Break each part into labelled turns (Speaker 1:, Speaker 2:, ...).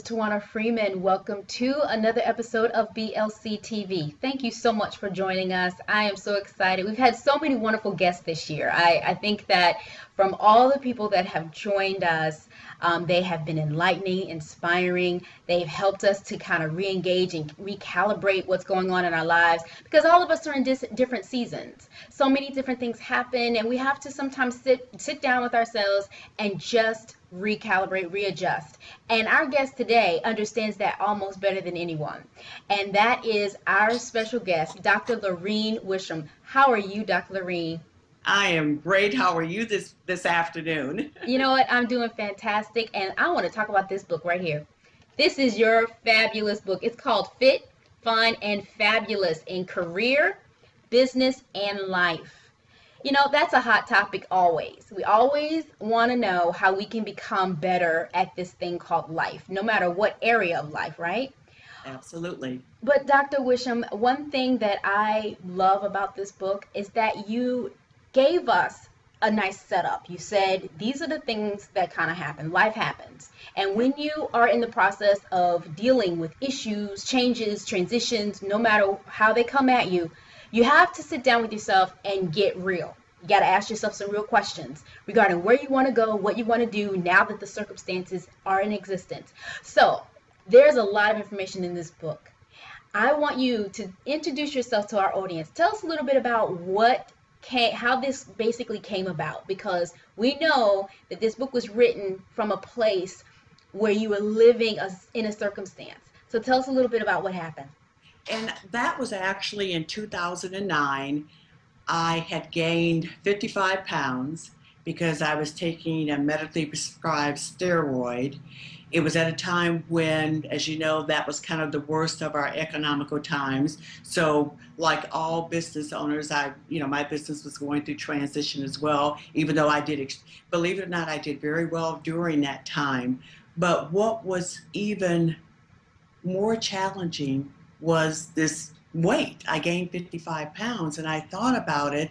Speaker 1: Tawana Freeman. Welcome to another episode of BLC TV. Thank you so much for joining us. I am so excited. We've had so many wonderful guests this year. I think that from all the people that have joined us, they have been enlightening, inspiring. They've helped us to kind of re-engage and recalibrate what's going on in our lives because all of us are in different seasons. So many different things happen, and we have to sometimes sit down with ourselves and just recalibrate, readjust. And our guest today understands that almost better than anyone. And that is our special guest, Dr. Laureen Wishom. How are you, Dr. Laureen?
Speaker 2: I am great. How are you this afternoon?
Speaker 1: You know what? I'm doing fantastic. And I want to talk about this book right here. This is your fabulous book. It's called Fit, Fun, and Fabulous in Career, Business, and Life. You know, that's a hot topic always. We always want to know how we can become better at this thing called life, no matter what area of life, right?
Speaker 2: Absolutely.
Speaker 1: But Dr. Wishom, one thing that I love about this book is that you gave us a nice setup. You said these are the things that kind of happen. Life happens. And when you are in the process of dealing with issues, changes, transitions, no matter how they come at you, you have to sit down with yourself and get real. You got to ask yourself some real questions regarding where you want to go, what you want to do now that the circumstances are in existence. So there's a lot of information in this book. I want you to introduce yourself to our audience. Tell us a little bit about how this basically came about, because we know that this book was written from a place where you were living in a circumstance. So tell us a little bit about what happened.
Speaker 2: And that was actually in 2009. I had gained 55 pounds because I was taking a medically prescribed steroid. It was at a time when, as you know, that was kind of the worst of our economical times. So like all business owners, my business was going through transition as well, even though believe it or not, I did very well during that time. But what was even more challenging was this weight. I gained 55 pounds and I thought about it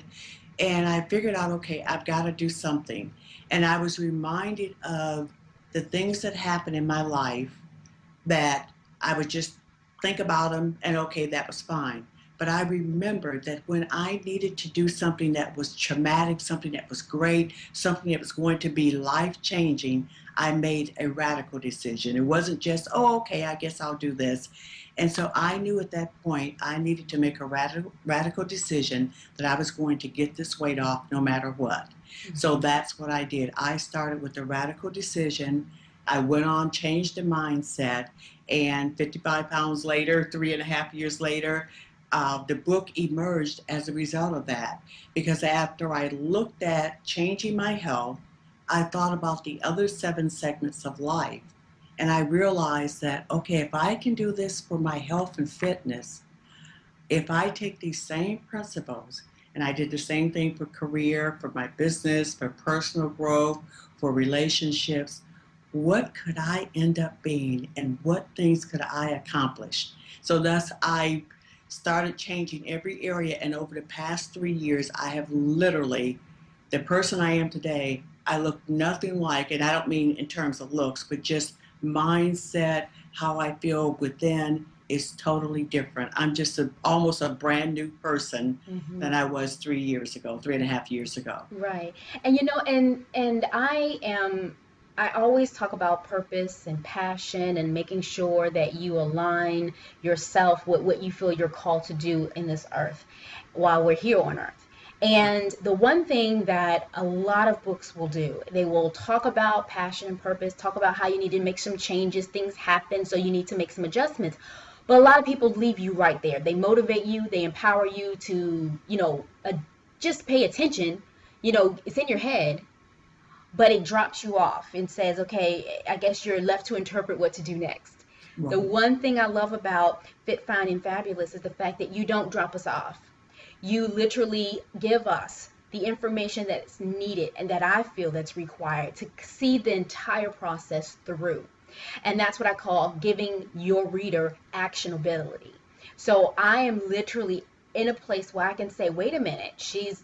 Speaker 2: and I figured out, okay, I've got to do something. And I was reminded of the things that happened in my life that I would just think about them and okay, that was fine. But I remembered that when I needed to do something that was traumatic, something that was great, something that was going to be life-changing, I made a radical decision. It wasn't just, oh, okay, I guess I'll do this. And so I knew at that point I needed to make a radical decision that I was going to get this weight off no matter what. Mm-hmm. So that's what I did. I started with a radical decision. I went on, changed the mindset, and 55 pounds later, 3.5 years later, the book emerged as a result of that. Because after I looked at changing my health, I thought about the other 7 segments of life. And I realized that, okay, if I can do this for my health and fitness, if I take these same principles, and I did the same thing for career, for my business, for personal growth, for relationships, what could I end up being and what things could I accomplish? So thus I started changing every area, and over the past 3 years, I have literally, the person I am today, I look nothing like, and I don't mean in terms of looks, but just mindset, how I feel within is totally different. I'm just almost a brand new person than I was 3 years ago, 3.5 years ago.
Speaker 1: Right. And and I always talk about purpose and passion and making sure that you align yourself with what you feel you're called to do in this earth while we're here on earth. And the one thing that a lot of books will do, they will talk about passion and purpose, talk about how you need to make some changes, things happen, so you need to make some adjustments. But a lot of people leave you right there. They motivate you, they empower you to, just pay attention. It's in your head, but it drops you off and says, okay, I guess you're left to interpret what to do next. Right. The one thing I love about Fit, Fine, and Fabulous is the fact that you don't drop us off. You literally give us the information that's needed and that I feel that's required to see the entire process through. And that's what I call giving your reader actionability. So I am literally in a place where I can say, wait a minute, she's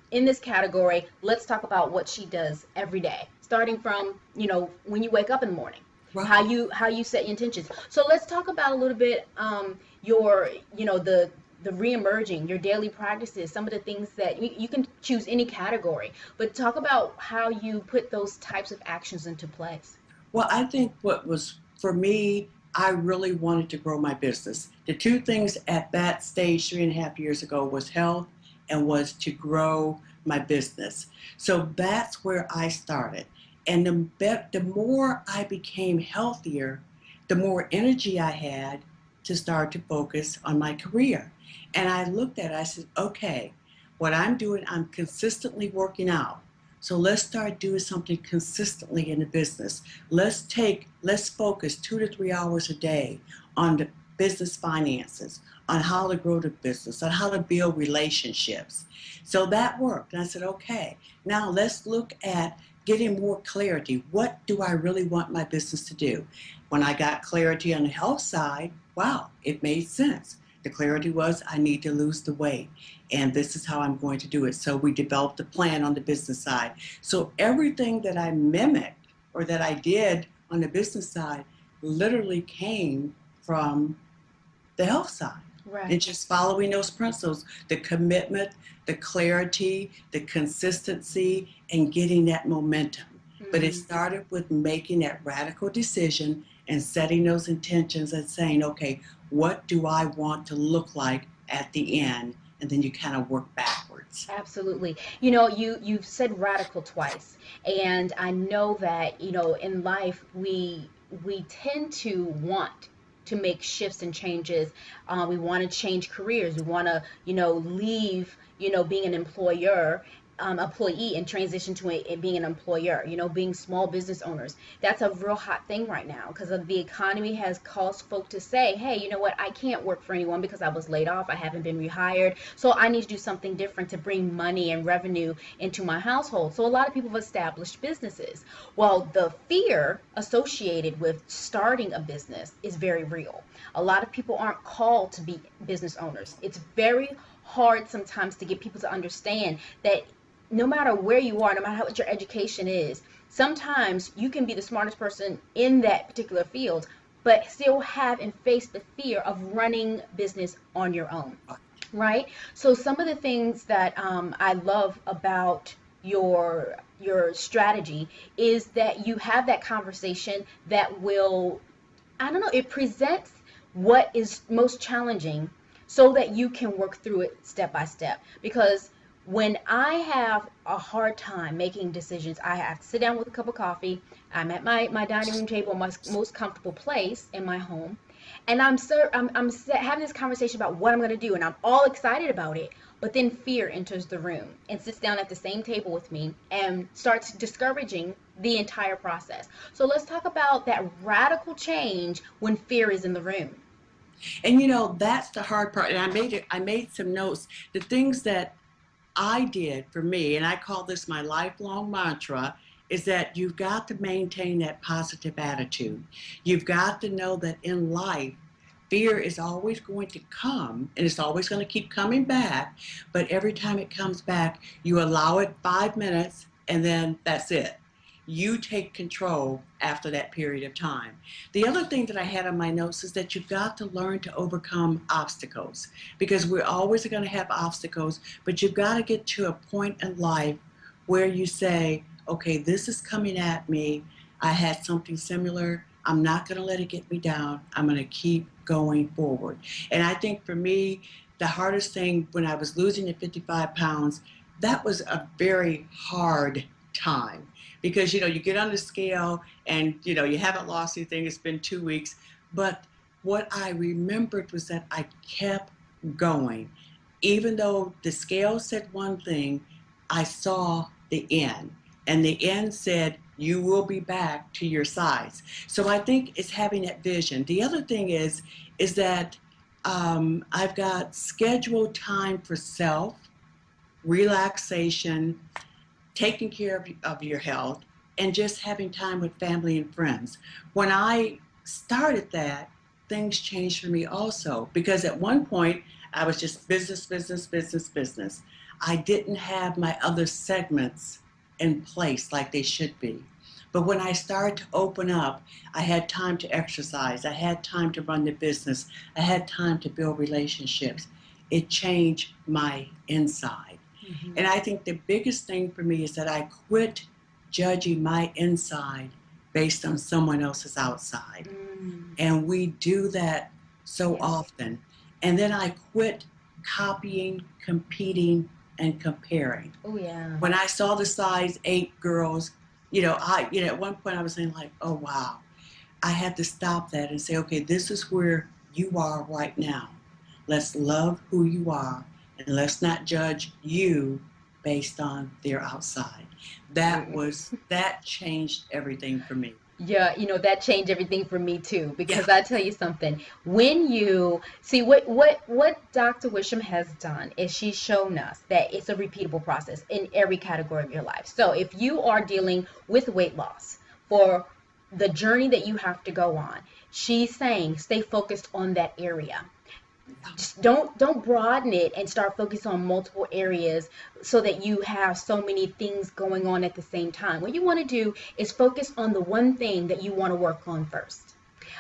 Speaker 1: in this category. Let's talk about what she does every day, starting from, when you wake up in the morning.
Speaker 2: Right.
Speaker 1: How you set intentions. So let's talk about a little bit your the reemerging, your daily practices, some of the things that you can choose any category, but talk about how you put those types of actions into place.
Speaker 2: Well, I think what was for me, I really wanted to grow my business. The two things at that stage 3.5 years ago was health and was to grow my business. So that's where I started. And the more I became healthier, the more energy I had to start to focus on my career. And I looked at it, I said, okay, what I'm doing, I'm consistently working out. So let's start doing something consistently in the business. Let's focus 2 to 3 hours a day on the business finances, on how to grow the business, on how to build relationships. So that worked. And I said, okay, now let's look at getting more clarity. What do I really want my business to do? When I got clarity on the health side, wow, it made sense. The clarity was I need to lose the weight, and this is how I'm going to do it. So we developed a plan on the business side. So everything that I mimicked or that I did on the business side literally came from the health side.
Speaker 1: Right.
Speaker 2: And just following those principles, the commitment, the clarity, the consistency, and getting that momentum. But it
Speaker 1: Mm-hmm.
Speaker 2: started with making that radical decision and setting those intentions and saying, okay, what do I want to look like at the end? And then you kind of work backwards.
Speaker 1: Absolutely. You know, you've said radical twice, and I know that, in life we tend to want to make shifts and changes. We want to change careers. We want to, leave, being an employee and transition to being an employer, being small business owners. That's a real hot thing right now because of the economy has caused folk to say, hey, you know what, I can't work for anyone because I was laid off, I haven't been rehired, so I need to do something different to bring money and revenue into my household. So a lot of people have established businesses. Well, the fear associated with starting a business is very real. A lot of people aren't called to be business owners. It's very hard sometimes to get people to understand that no matter where you are, no matter what your education is, sometimes you can be the smartest person in that particular field, but still have and face the fear of running business on your own, right? So some of the things that I love about your strategy is that you have that conversation that will, I don't know, it presents what is most challenging so that you can work through it step by step. Because when I have a hard time making decisions, I have to sit down with a cup of coffee. I'm at my dining room table, my most comfortable place in my home, and I'm having this conversation about what I'm going to do, and I'm all excited about it. But then fear enters the room and sits down at the same table with me and starts discouraging the entire process. So let's talk about that radical change when fear is in the room.
Speaker 2: And that's the hard part. And I made some notes. The things that I did for me, and I call this my lifelong mantra, is that you've got to maintain that positive attitude. You've got to know that in life, fear is always going to come and it's always going to keep coming back. But every time it comes back, you allow it 5 minutes and then that's it. You take control after that period of time. The other thing that I had on my notes is that you've got to learn to overcome obstacles because we're always going to have obstacles, but you've got to get to a point in life where you say, okay, this is coming at me. I had something similar. I'm not going to let it get me down. I'm going to keep going forward. And I think for me, the hardest thing when I was losing the 55 pounds, that was a very hard time because you get on the scale and you haven't lost anything. It's been 2 weeks, but what I remembered was that I kept going. Even though the scale said one thing, I saw the end, and the end said you will be back to your size. So I think it's having that vision. The other thing is that I've got scheduled time for self, relaxation, taking care of your health, and just having time with family and friends. When I started that, things changed for me also, because at one point I was just business, business, business, business. I didn't have my other segments in place like they should be. But when I started to open up, I had time to exercise. I had time to run the business. I had time to build relationships. It changed my inside.
Speaker 1: Mm-hmm.
Speaker 2: And I think the biggest thing for me is that I quit judging my inside based on someone else's outside.
Speaker 1: Mm.
Speaker 2: And we do that so
Speaker 1: Yes.
Speaker 2: often. And then I quit copying, competing, and comparing.
Speaker 1: Oh yeah.
Speaker 2: When I saw the size 8 girls, at one point I was saying like, oh wow, I had to stop that and say, okay, this is where you are right now. Let's love who you are and let's not judge you based on their outside. That changed everything for me.
Speaker 1: Yeah, that changed everything for me too.
Speaker 2: Yeah.
Speaker 1: Because I tell you something, when you see what Dr. Wishom has done is she's shown us that it's a repeatable process in every category of your life. So if you are dealing with weight loss for the journey that you have to go on, she's saying stay focused on that area. Just don't broaden it and start focusing on multiple areas so that you have so many things going on at the same time. What you want to do is focus on the one thing that you want to work on first.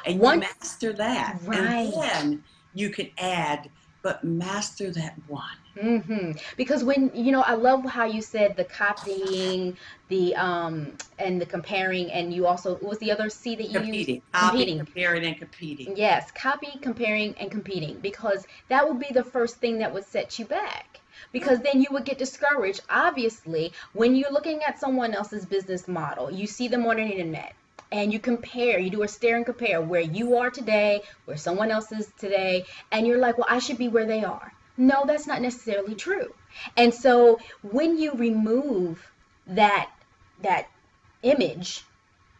Speaker 2: And you
Speaker 1: Once,
Speaker 2: master that. And
Speaker 1: right.
Speaker 2: then you can add, but master that one.
Speaker 1: Because when I love how you said the copying, the and the comparing, and you also, what was the other C that you used?
Speaker 2: Competing. Copy,
Speaker 1: Competing.
Speaker 2: comparing, and competing.
Speaker 1: Yes, copy, comparing, and competing, because that would be the first thing that would set you back. Because then you would get discouraged. Obviously, when you're looking at someone else's business model, you see them on the internet, and you compare, you do a stare and compare where you are today, where someone else is today, and you're like, well, I should be where they are. No, that's not necessarily true. And so when you remove that image,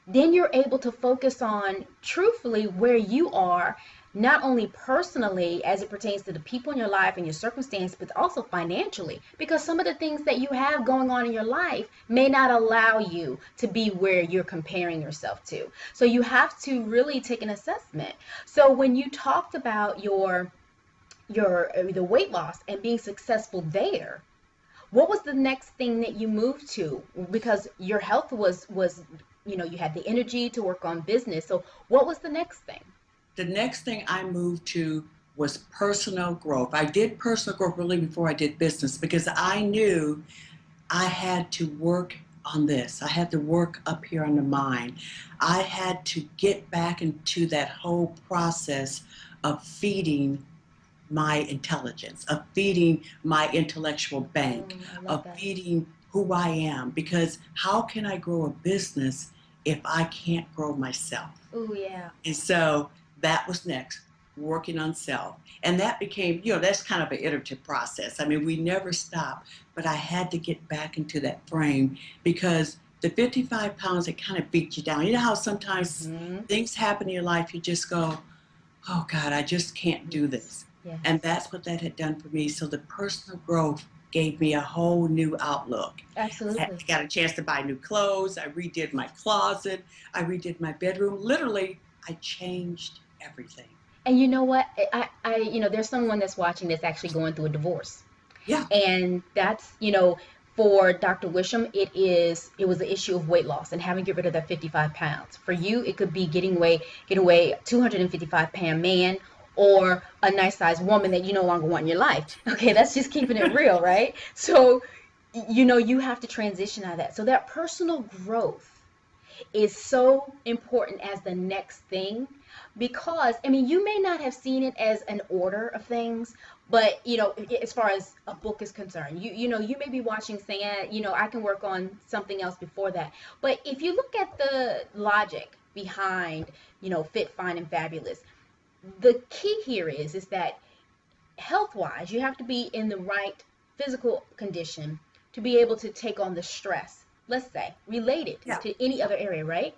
Speaker 1: then you're able to focus on truthfully where you are, not only personally as it pertains to the people in your life and your circumstance, but also financially, because some of the things that you have going on in your life may not allow you to be where you're comparing yourself to. So you have to really take an assessment. So when you talked about the weight loss and being successful there, what was the next thing that you moved to? Because your health was you had the energy to work on business. So what was the next thing?
Speaker 2: The next thing I moved to was personal growth. I did personal growth really before I did business because I knew I had to work on this. I had to work up here on the mind. I had to get back into that whole process of feeding my intelligence, of feeding my intellectual bank,
Speaker 1: I love
Speaker 2: of
Speaker 1: that.
Speaker 2: feeding who I am. Because how can I grow a business if I can't grow myself?
Speaker 1: Oh yeah.
Speaker 2: And so that was next, working on self. And that became, that's kind of an iterative process. I mean, we never stop, but I had to get back into that frame because the 55 pounds, it kind of beat you down. You know how sometimes things happen in your life, you just go, oh God, I just can't do this.
Speaker 1: Yes.
Speaker 2: And that's what that had done for me. So the personal growth gave me a whole new outlook.
Speaker 1: Absolutely.
Speaker 2: I got a chance to buy new clothes. I redid my closet. I redid my bedroom. Literally, I changed everything.
Speaker 1: And you know what? There's someone that's watching that's actually going through a divorce.
Speaker 2: Yeah.
Speaker 1: And that's, for Dr. Wishom, it was the issue of weight loss and having to get rid of that 55 pounds. For you, it could be getting away 255-pound man or a nice sized woman that you no longer want in your life. Okay, that's just keeping it real, right? So, you have to transition out of that. So that personal growth is so important as the next thing, because you may not have seen it as an order of things, but as far as a book is concerned, you may be watching saying, I can work on something else before that. But if you look at the logic behind Fit, Fine, and Fabulous, the key here is that health wise you have to be in the right physical condition to be able to take on the stress, let's say, related to any other area, right?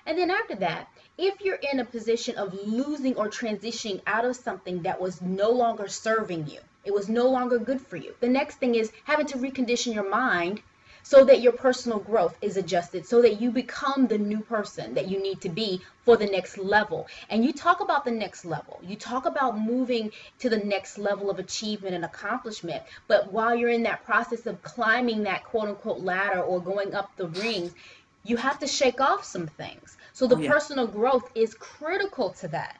Speaker 1: And then after that, if you're in a position of losing or transitioning out of something that was no longer serving you, it was no longer good for you, the next thing is having to recondition your mind so that your personal growth is adjusted, so that you become the new person that you need to be for the next level. And you talk about the next level. You talk about moving to the next level of achievement and accomplishment. But while you're in that process of climbing that quote unquote ladder or going up the rings, you have to shake off some things. So
Speaker 2: Oh
Speaker 1: the
Speaker 2: yeah.
Speaker 1: personal growth is critical to that.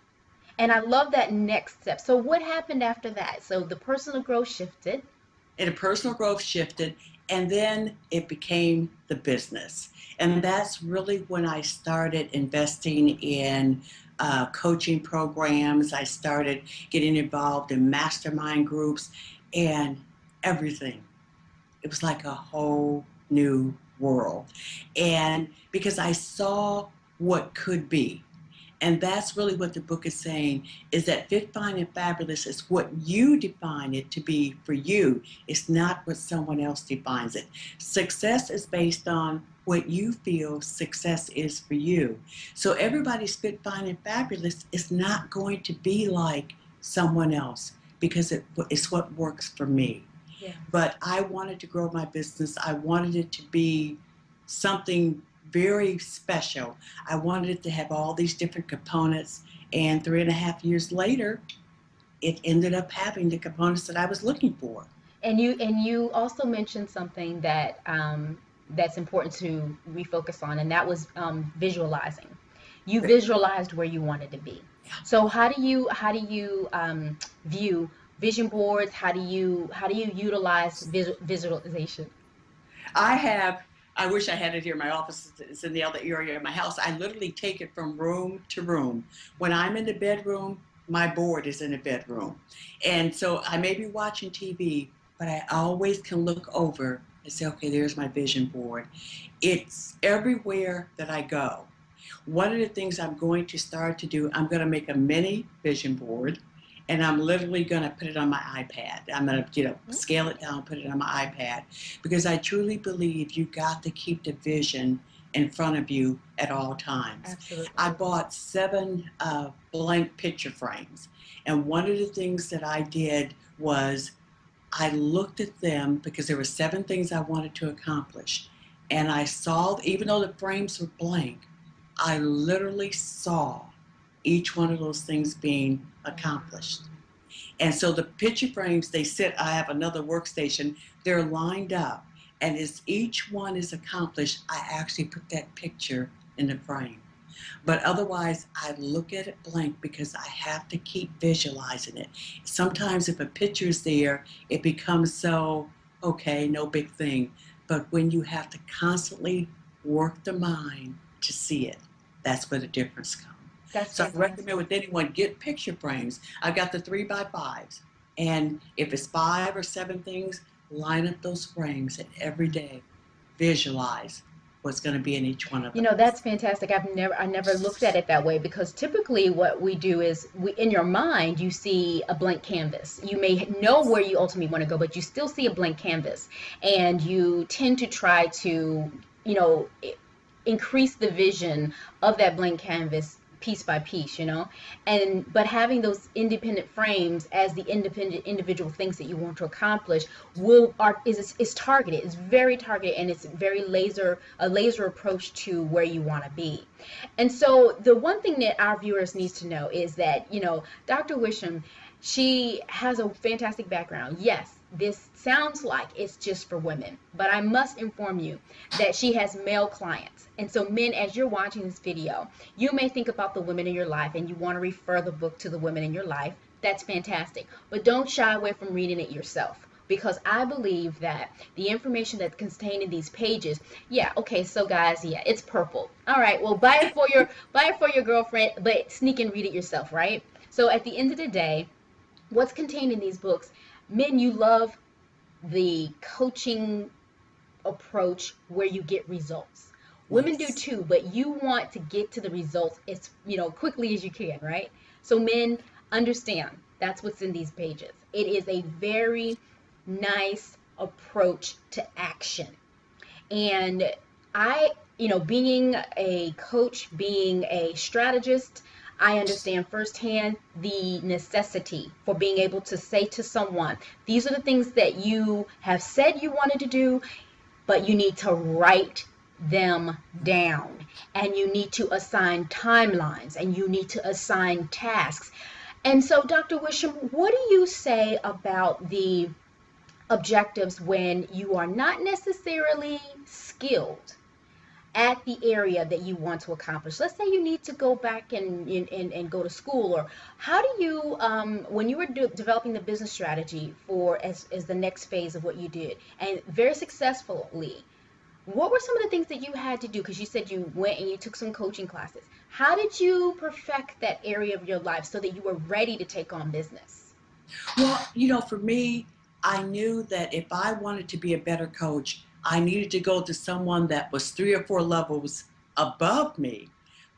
Speaker 1: And I love that next step. So what happened after that? So the personal growth shifted.
Speaker 2: And the personal growth shifted, and then it became the business. And that's really when I started investing in coaching programs. I started getting involved in mastermind groups and everything. It was like a whole new world. And because I saw what could be. And that's really what the book is saying, is that fit, fine, and fabulous is what you define it to be for you. It's not what someone else defines it. Success is based on what you feel success is for you. So everybody's fit, fine, and fabulous is not going to be like someone else because it's what works for me.
Speaker 1: Yes.
Speaker 2: But I wanted to grow my business. I wanted it to be something very special. I wanted it to have all these different components. And 3.5 years later, it ended up having the components that I was looking for.
Speaker 1: And you also mentioned something that that's important to refocus on, and that was visualizing. You visualized where you wanted to be. So how do you view vision boards? How do you utilize visualization?
Speaker 2: I have, I wish I had it here. My office is in the other area of my house. I literally take it from room to room. When I'm in the bedroom, my board is in the bedroom. And so I may be watching TV, but I always can look over and say, okay, there's my vision board. It's everywhere that I go. One of the things I'm going to start to do, I'm going to make a mini vision board, and I'm literally going to put it on my iPad. I'm going to, scale it down, put it on my iPad, because I truly believe you got to keep the vision in front of you at all times.
Speaker 1: Absolutely.
Speaker 2: I bought 7 blank picture frames, and one of the things that I did was I looked at them because there were 7 things I wanted to accomplish, and I saw, even though the frames were blank, I literally saw each one of those things being accomplished. And so the picture frames, I have another workstation, they're lined up. And as each one is accomplished, I actually put that picture in the frame. But otherwise, I look at it blank because I have to keep visualizing it. Sometimes if a picture's there, it becomes so, okay, no big thing. But when you have to constantly work the mind to see it, that's where the difference comes.
Speaker 1: That's
Speaker 2: So I
Speaker 1: fantastic.
Speaker 2: recommend with anyone, get picture frames. I've got the 3x5s. And if it's 5 or 7 things, line up those frames and every day visualize what's going to be in each one of them.
Speaker 1: That's fantastic. I never looked at it that way, because typically what we do is in your mind you see a blank canvas. You may know where you ultimately want to go, but you still see a blank canvas, and you tend to try to, you know, increase the vision of that blank canvas piece by piece, and but having those independent frames as the independent individual things that you want to accomplish is targeted. It's very targeted, and it's very laser approach to where you want to be. And so the one thing that our viewers needs to know is that, Dr. Wishom, she has a fantastic background. Yes, this sounds like it's just for women, but I must inform you that she has male clients. And so men, as you're watching this video, you may think about the women in your life and you want to refer the book to the women in your life. That's fantastic. But don't shy away from reading it yourself, because I believe that the information that's contained in these pages, yeah, okay, so guys, yeah, it's purple. All right, well, buy it for your girlfriend, but sneak and read it yourself, right? So at the end of the day, what's contained in these books, men, you love the coaching approach where you get results. Women do
Speaker 2: Yes.
Speaker 1: too, but you want to get to the results as quickly as you can, right? So men, understand that's what's in these pages. It is a very nice approach to action. And being a coach, being a strategist, I understand firsthand the necessity for being able to say to someone, these are the things that you have said you wanted to do, but you need to write them down, and you need to assign timelines, and you need to assign tasks. And so, Dr. Wishom, what do you say about the objectives when you are not necessarily skilled at the area that you want to accomplish. Let's say you need to go back and go to school, or how do you, when you were developing the business strategy for as the next phase of what you did, and very successfully, what were some of the things that you had to do? Because you said you went and you took some coaching classes. How did you perfect that area of your life so that you were ready to take on business?
Speaker 2: Well, you know, for me, I knew that if I wanted to be a better coach, I needed to go to someone that was 3 or 4 levels above me,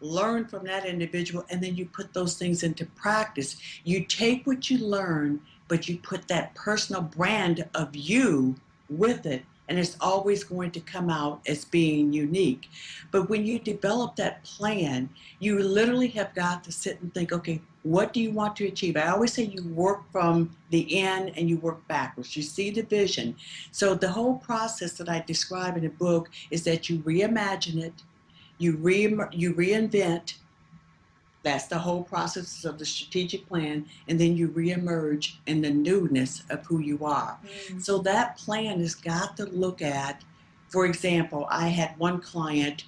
Speaker 2: learn from that individual, and then you put those things into practice. You take what you learn, but you put that personal brand of you with it, and it's always going to come out as being unique. But when you develop that plan, you literally have got to sit and think, okay, what do you want to achieve? I always say you work from the end and you work backwards. You see the vision. So the whole process that I describe in the book is that you reimagine it, you reinvent. That's the whole process of the strategic plan, and then you reemerge in the newness of who you are. So that plan has got to look at, for example, I had one client,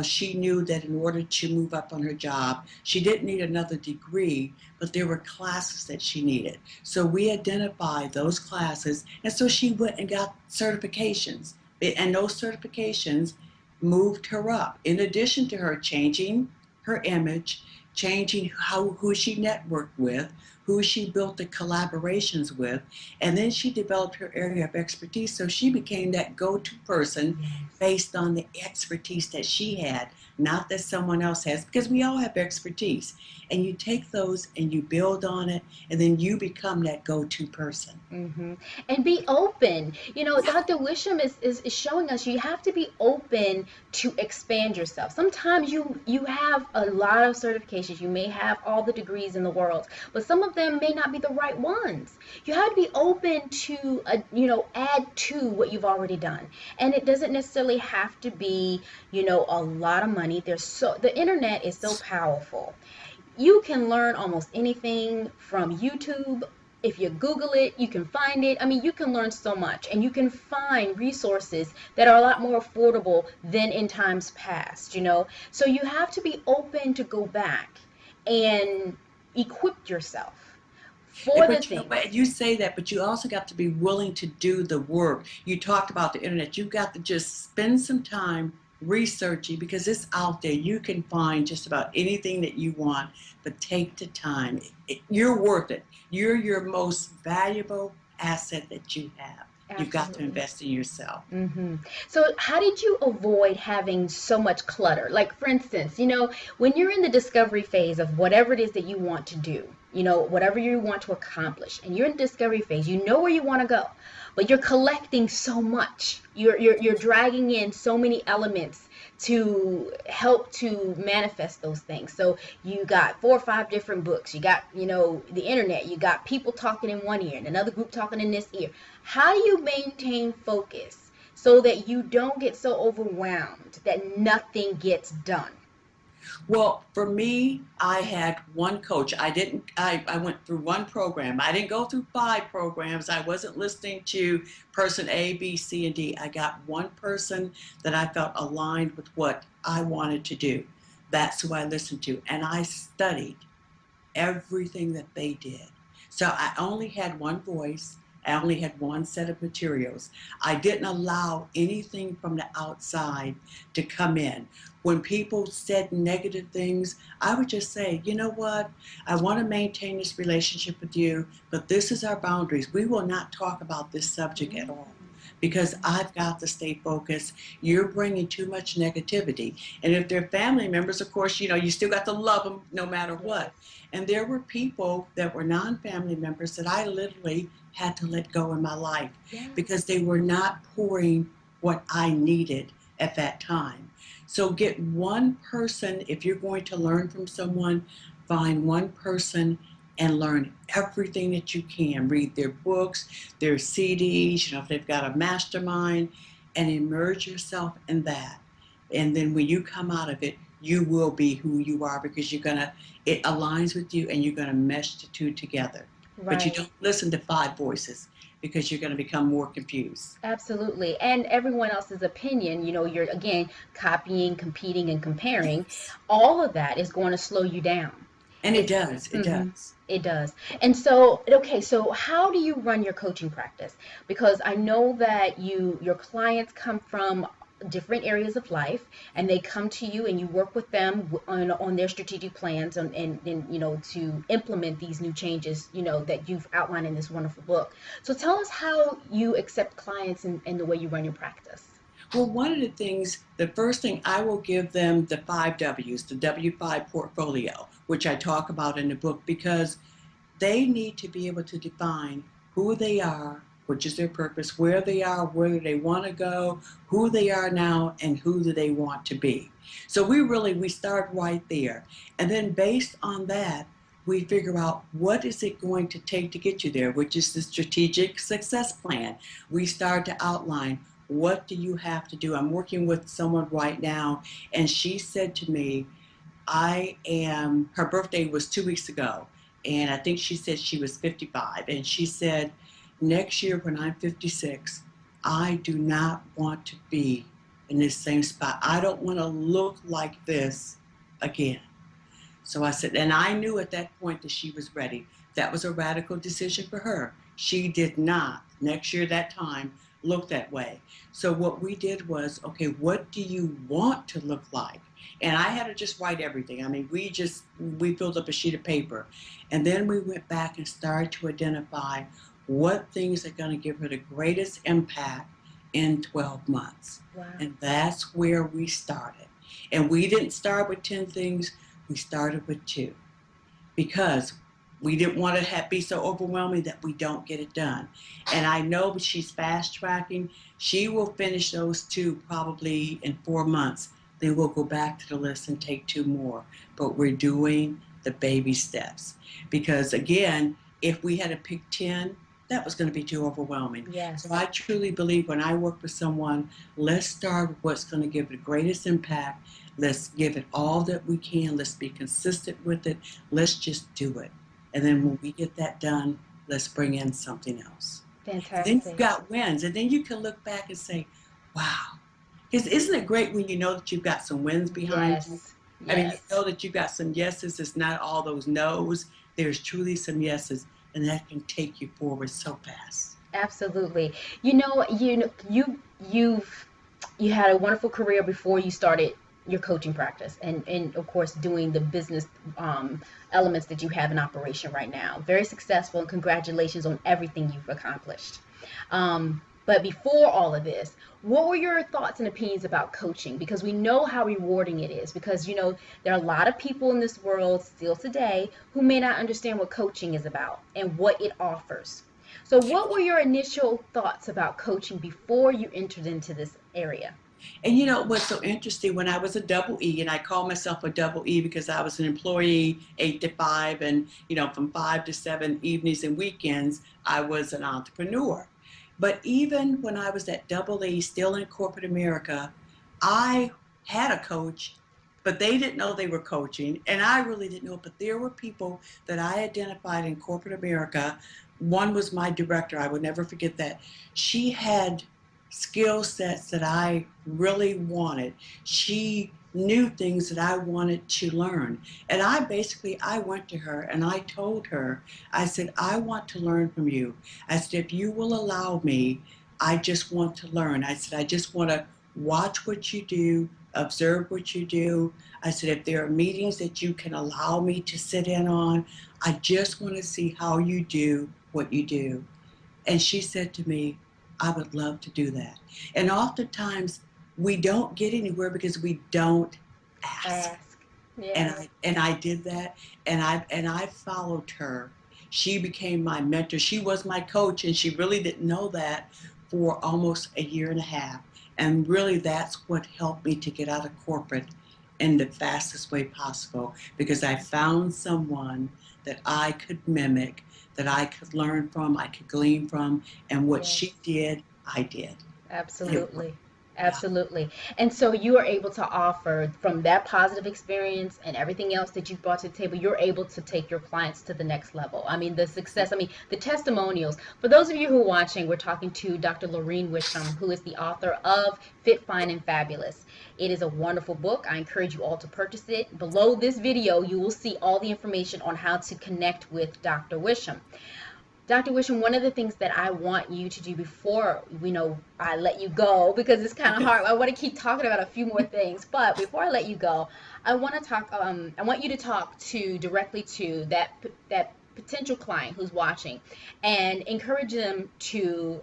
Speaker 2: she knew that in order to move up on her job, she didn't need another degree, but there were classes that she needed. So we identified those classes, and so she went and got certifications. And those certifications moved her up. In addition to her changing her image, changing who she networked with, who she built the collaborations with, and then she developed her area of expertise. So she became that go-to person based on the expertise that she had, not that someone else has, because we all have expertise. And you take those and you build on it, and then you become that go-to person.
Speaker 1: And be open. You know, Dr. Wishom is showing us you have to be open to expand yourself. Sometimes you have a lot of certifications. You may have all the degrees in the world, but some of them may not be the right ones. You have to be open to, add to what you've already done. And it doesn't necessarily have to be, a lot of money. The internet is so powerful. You can learn almost anything from YouTube. If you Google it, you can find it. I mean, you can learn so much, and you can find resources that are a lot more affordable than in times past. So you have to be open to go back and equip yourself for the things.
Speaker 2: You say that, but you also got to be willing to do the work. You talked about the internet. You got to just spend some time researching, because it's out there. You can find just about anything that you want, but take the time. You're worth it. You're your most valuable asset that you have.
Speaker 1: Absolutely.
Speaker 2: You've got to invest in yourself.
Speaker 1: So how did you avoid having so much clutter? Like, for instance, when you're in the discovery phase of whatever it is that you want to do, whatever you want to accomplish, and you're in the discovery phase, you know where you want to go, but you're collecting so much. You're dragging in so many elements to help to manifest those things. So you got 4 or 5 different books. You got, the internet. You got people talking in one ear and another group talking in this ear. How do you maintain focus so that you don't get so overwhelmed that nothing gets done?
Speaker 2: Well, for me, I had one coach. I went through one program. I didn't go through 5 programs. I wasn't listening to person A, B, C, and D. I got one person that I felt aligned with what I wanted to do. That's who I listened to. And I studied everything that they did. So I only had one voice. I only had one set of materials. I didn't allow anything from the outside to come in. When people said negative things, I would just say, you know what? I want to maintain this relationship with you, but this is our boundaries. We will not talk about this subject at all, because I've got to stay focused. You're bringing too much negativity. And if they're family members, of course, you still got to love them no matter what. And there were people that were non-family members that I literally had to let go in my life because they were not pouring what I needed at that time. So get one person. If you're going to learn from someone, find one person and learn everything that you can. Read their books, their CDs, if they've got a mastermind, and immerse yourself in that. And then when you come out of it, you will be who you are, because it aligns with you, and you're gonna mesh the two together. Right. But you don't listen to 5 voices. because you're going to become more confused.
Speaker 1: Absolutely. And everyone else's opinion, you're again copying, competing, and comparing. All of that is going to slow you down.
Speaker 2: And it
Speaker 1: It's
Speaker 2: does. It
Speaker 1: mhm,
Speaker 2: does.
Speaker 1: it does. And so, okay, so how do you run your coaching practice? Because I know that your clients come from different areas of life, and they come to you and you work with them on their strategic plans, and to implement these new changes that you've outlined in this wonderful book. So tell us how you accept clients and the way you run your practice.
Speaker 2: Well, one of the things, the first thing I will give them the 5 W's, the W5 portfolio, which I talk about in the book, because they need to be able to define who they are, which is their purpose, where they are, where they want to go, who they are now, and who do they want to be. So we start right there. And then based on that, we figure out what is it going to take to get you there, which is the strategic success plan. We start to outline, what do you have to do? I'm working with someone right now, and she said to me, her birthday was 2 weeks ago, and I think she said she was 55. And she said, next year when I'm 56, I do not want to be in this same spot. I don't want to look like this again. So I said, and I knew at that point that she was ready. That was a radical decision for her. She did not, next year, that time, look that way. So what we did was, okay, what do you want to look like? And I had to just write everything. I mean, we filled up a sheet of paper. And then we went back and started to identify what things are going to give her the greatest impact in 12 months.
Speaker 1: Wow.
Speaker 2: And that's where we started. And we didn't start with 10 things. We started with 2, because we didn't want to be so overwhelming that we don't get it done. And I know she's fast tracking. She will finish those 2 probably in 4 months. Then we'll go back to the list and take 2 more. But we're doing the baby steps. Because again, if we had to pick 10, that was going to be too overwhelming.
Speaker 1: Yes.
Speaker 2: So I truly believe when I work with someone, let's start with what's going to give the greatest impact. Let's give it all that we can. Let's be consistent with it. Let's just do it. And then when we get that done, let's bring in something else.
Speaker 1: Fantastic.
Speaker 2: Then you've got wins. And then you can look back and say, wow. Because isn't it great when you know that you've got some wins behind you?
Speaker 1: Yes.
Speaker 2: I mean, you know that you've got some yeses. It's not all those no's. There's truly some yeses. And that can take you forward so fast.
Speaker 1: Absolutely. You had a wonderful career before you started your coaching practice, and of course doing the business elements that you have in operation right now. Very successful, and congratulations on everything you've accomplished. But before all of this, what were your thoughts and opinions about coaching? Because we know how rewarding it is. Because, there are a lot of people in this world still today who may not understand what coaching is about and what it offers. So what were your initial thoughts about coaching before you entered into this area?
Speaker 2: And you know what's so interesting, when I was a double E, and I call myself a double E because I was an employee 8 to 5, and from 5 to 7 evenings and weekends, I was an entrepreneur. But even when I was at double E, still in corporate America, I had a coach, but they didn't know they were coaching, and I really didn't know. But there were people that I identified in corporate America. One was my director. I would never forget that. She had skill sets that I really wanted. She knew things that I wanted to learn. And I went to her and I told her, I said, I want to learn from you. I said, if you will allow me, I just want to learn. I said, I just want to watch what you do, observe what you do. I said, if there are meetings that you can allow me to sit in on, I just want to see how you do what you do. And she said to me, I would love to do that. And oftentimes we don't get anywhere because we don't ask.
Speaker 1: Yeah.
Speaker 2: And I did that, and I followed her. She became my mentor. She was my coach, and she really didn't know that for almost a year and a half. And really that's what helped me to get out of corporate in the fastest way possible, because I found someone that I could mimic, that I could learn from, I could glean from, and what she did, I did.
Speaker 1: Absolutely.
Speaker 2: Yeah.
Speaker 1: Absolutely. And so you are able to offer from that positive experience and everything else that you've brought to the table, you're able to take your clients to the next level. I mean, the success, I mean, the testimonials. For those of you who are watching, we're talking to Dr. Laureen Wishom, who is the author of Fit, Fine, and Fabulous. It is a wonderful book. I encourage you all to purchase it. Below this video, you will see all the information on how to connect with Dr. Wishom. Dr. Wisham, one of the things that I want you to do before I let you go, because it's kind of hard. I want to keep talking about a few more things, but before I let you go, I want to talk. I want you to talk to directly to that potential client who's watching, and encourage them to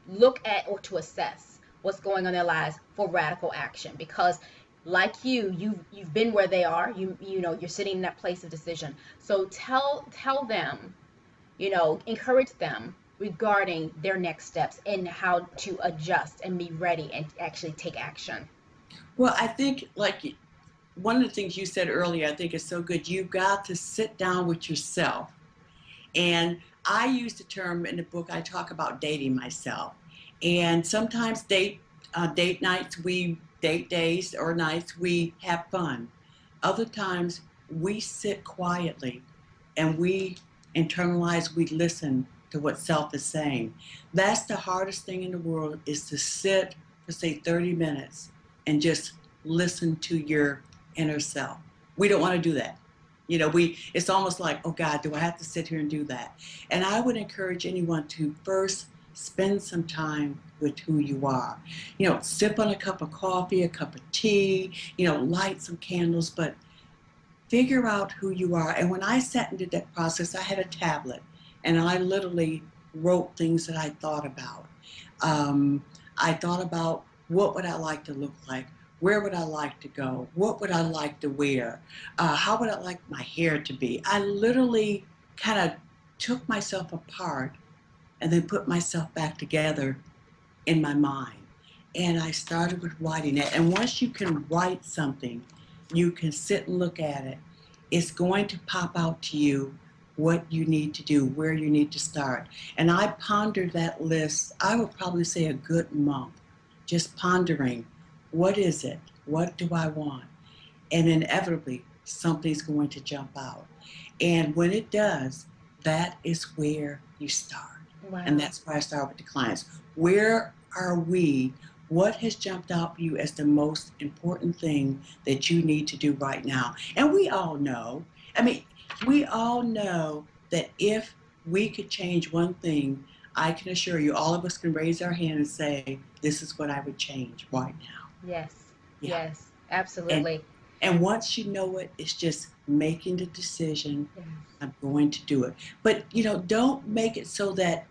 Speaker 1: look at or to assess what's going on in their lives for radical action. Because, like you've been where they are. You're sitting in that place of decision. So tell them, encourage them regarding their next steps and how to adjust and be ready and actually take action.
Speaker 2: Well, I think like one of the things you said earlier, I think is so good. You've got to sit down with yourself. And I use the term in the book, I talk about dating myself. And sometimes date nights, we date days or nights, we have fun. Other times we sit quietly and we internalize, we listen to what self is saying. That's the hardest thing in the world, is to sit for say 30 minutes and just listen to your inner self. We don't want to do that. It's almost like, oh God, do I have to sit here and do that? And I would encourage anyone to first spend some time with who you are. Sip on a cup of coffee, a cup of tea, light some candles, but figure out who you are. And when I sat and did that process, I had a tablet and I literally wrote things that I thought about. I thought about, what would I like to look like? Where would I like to go? What would I like to wear? How would I like my hair to be? I literally kind of took myself apart and then put myself back together in my mind. And I started with writing it. And once you can write something, you can sit and look at it. It's going to pop out to you what you need to do, where you need to start. And I pondered that list, I would probably say a good month, just pondering, what is it? What do I want? And inevitably, something's going to jump out. And when it does, that is where you start.
Speaker 1: Wow.
Speaker 2: And that's where I start with the clients. Where are we? What has jumped out for you as the most important thing that you need to do right now? And we all know, we all know that if we could change one thing, I can assure you, all of us can raise our hand and say, this is what I would change right now.
Speaker 1: Yes.
Speaker 2: Yeah.
Speaker 1: Yes, absolutely.
Speaker 2: And once you know it, it's just making the decision,
Speaker 1: Yes.
Speaker 2: I'm going to do it. But, don't make it so that,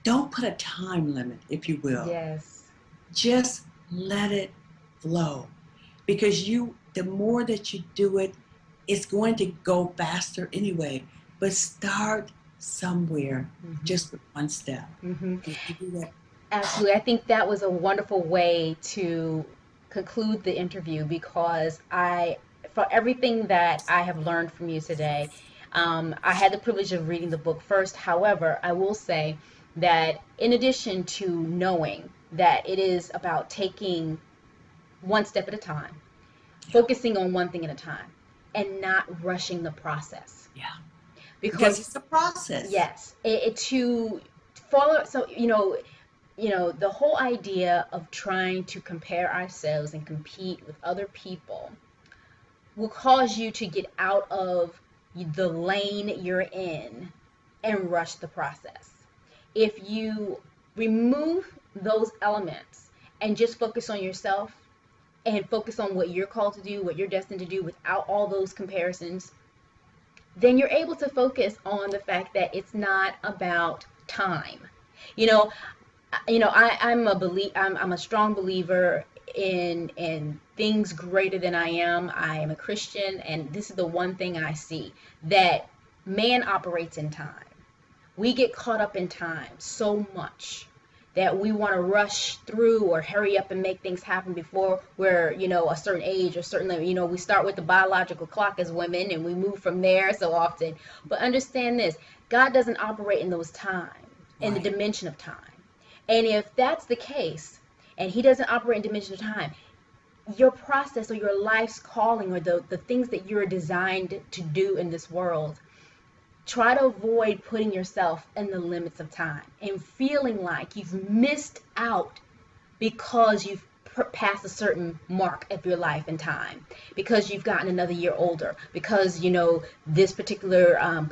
Speaker 2: don't put a time limit, if you will.
Speaker 1: Yes.
Speaker 2: Just let it flow. Because the more that you do it, it's going to go faster anyway. But start somewhere, just with one step.
Speaker 1: Mm-hmm.
Speaker 2: If you do that.
Speaker 1: Absolutely. I think that was a wonderful way to conclude the interview, because for everything that I have learned from you today, I had the privilege of reading the book first. However, I will say that in addition to knowing that it is about taking one step at a time, focusing on one thing at a time, and not rushing the process.
Speaker 2: Yeah.
Speaker 1: Because
Speaker 2: it's a process.
Speaker 1: Yes. To follow, so, the whole idea of trying to compare ourselves and compete with other people will cause you to get out of the lane you're in and rush the process. If you remove those elements and just focus on yourself and focus on what you're called to do, what you're destined to do, without all those comparisons, then you're able to focus on the fact that it's not about time. I'm a strong believer in things greater than I am. I am a Christian, and this is the one thing I see, that man operates in time. We get caught up in time so much that we want to rush through or hurry up and make things happen before we're, a certain age or certainly, we start with the biological clock as women and we move from there so often. But understand this, God doesn't operate in those times, in the dimension of time. And if that's the case, and he doesn't operate in dimensional time. Your process or your life's calling or the things that you're designed to do in this world, try to avoid putting yourself in the limits of time and feeling like you've missed out because you've passed a certain mark of your life and time, because you've gotten another year older, because this particular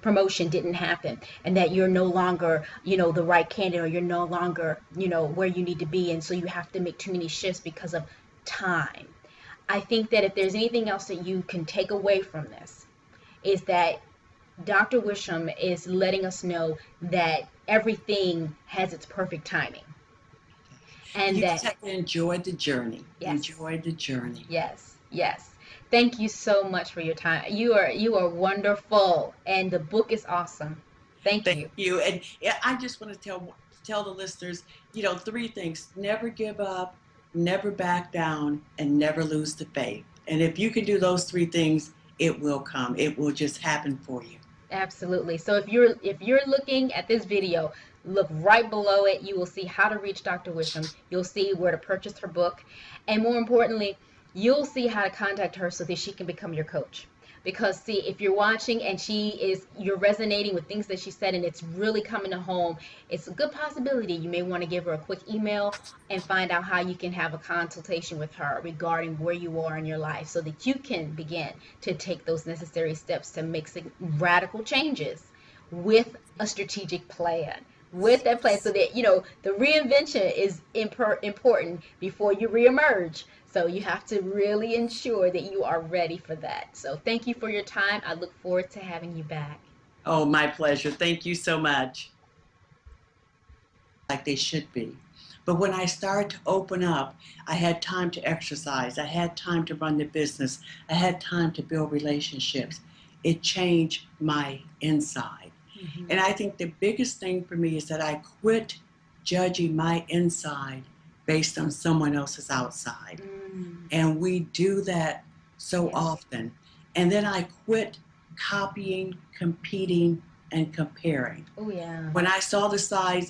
Speaker 1: promotion didn't happen, and that you're no longer the right candidate, or you're no longer where you need to be, and so you have to make too many shifts because of time. I think that if there's anything else that you can take away from this, is that Dr. Wishom is letting us know that everything has its perfect timing. And
Speaker 2: you
Speaker 1: that
Speaker 2: just have to enjoy the journey.
Speaker 1: Yes.
Speaker 2: Enjoy the journey.
Speaker 1: Yes, yes. Thank you so much for your time. You are wonderful, and the book is awesome. Thank you.
Speaker 2: Thank you. And I just want to tell the listeners, 3 things: never give up, never back down, and never lose the faith. And if you can do those 3 things, it will come. It will just happen for you.
Speaker 1: Absolutely. So if you're looking at this video, look right below it. You will see how to reach Dr. Wishom. You'll see where to purchase her book, and more importantly, you'll see how to contact her so that she can become your coach. Because see, if you're watching and you're resonating with things that she said and it's really coming to home, it's a good possibility you may want to give her a quick email and find out how you can have a consultation with her regarding where you are in your life, so that you can begin to take those necessary steps to make some radical changes with a strategic plan. With that plan, so that the reinvention is important before you reemerge. So you have to really ensure that you are ready for that. So thank you for your time. I look forward to having you back.
Speaker 2: Oh, my pleasure. Thank you so much. Like they should be. But when I started to open up, I had time to exercise. I had time to run the business. I had time to build relationships. It changed my inside. Mm-hmm. And I think the biggest thing for me is that I quit judging my inside based on someone else's outside. And we do that so often. And then I quit copying, competing, and comparing.
Speaker 1: Oh, yeah.
Speaker 2: When I saw the size